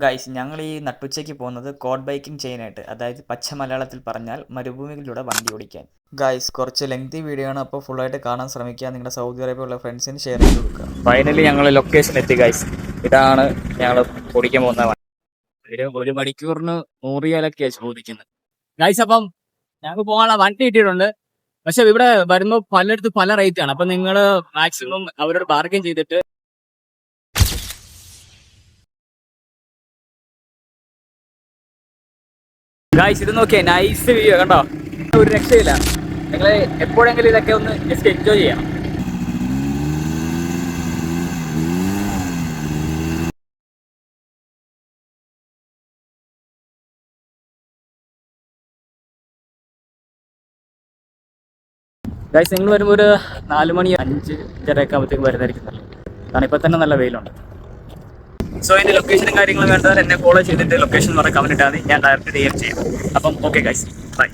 Guys ഞങ്ങൾ ഈ നട്ടുച്ചയ്ക്ക് പോകുന്നത് കോഡ് ബൈക്കിംഗ് ചെയ്യാനായിട്ട്, അതായത് പച്ച മലയാളത്തിൽ പറഞ്ഞാൽ മരുഭൂമികളിലൂടെ വണ്ടി ഓടിക്കാൻ. ഗൈസ് കുറച്ച് ലെങ്തി വീഡിയോ ആണ്, അപ്പോൾ ഫുള്ളായിട്ട് കാണാൻ ശ്രമിക്കുക. നിങ്ങളുടെ സൗദി അറേബ്യ ഉള്ള ഫ്രണ്ട്സിന് ഷെയർ ചെയ്ത് കൊടുക്കുക. ഫൈനലി ഞങ്ങൾ ലൊക്കേഷൻ എത്തി ഗൈസ്. ഇതാണ് ഞങ്ങൾ ഓടിക്കാൻ പോകുന്ന വണ്ടി. ഒരു മണിക്കൂറിന് 100 റിയാലൊക്കെയാണ് ചോദിക്കുന്നത് ഗൈസ്. അപ്പം ഞങ്ങൾക്ക് പോകാനുള്ള വണ്ടി കിട്ടിയിട്ടുണ്ട്. പക്ഷെ ഇവിടെ വരുമ്പോൾ പലയിടത്ത് പല റേറ്റ് ആണ്. അപ്പം നിങ്ങൾ മാക്സിമം അവരോട് ബാർഗൈൻ ചെയ്തിട്ട് ഗൈസ് ഇത് നോക്കിയേ, നൈസ് വ്യൂ കണ്ടോ, ഒരു രക്ഷയില്ല. നിങ്ങൾ എപ്പോഴെങ്കിലും ഇതൊക്കെ ഒന്ന് ജസ്റ്റ് എൻജോയ് ചെയ്യണം. ഗൈസ് നിങ്ങൾ വരുമ്പോൾ ഒരു 4 മണി 5-5:30 ഒക്കെ ആകുമ്പോഴത്തേക്ക് വരുന്നതായിരിക്കും നല്ലത്. കാരണം ഇപ്പം തന്നെ നല്ല വെയിലുണ്ട്. സോ അതിൻ്റെ ലൊക്കേഷനും കാര്യങ്ങളും വേണ്ടവർ എന്നെ ഫോളോ ചെയ്തിട്ട് ലൊക്കേഷൻ പറഞ്ഞ് കമൻറ്റ് ഇട്ടാൽ മതി. ഞാൻ ഡയറക്റ്റ് DM ചെയ്യാം. അപ്പം ഓക്കെ ഗൈസ്, ബൈ.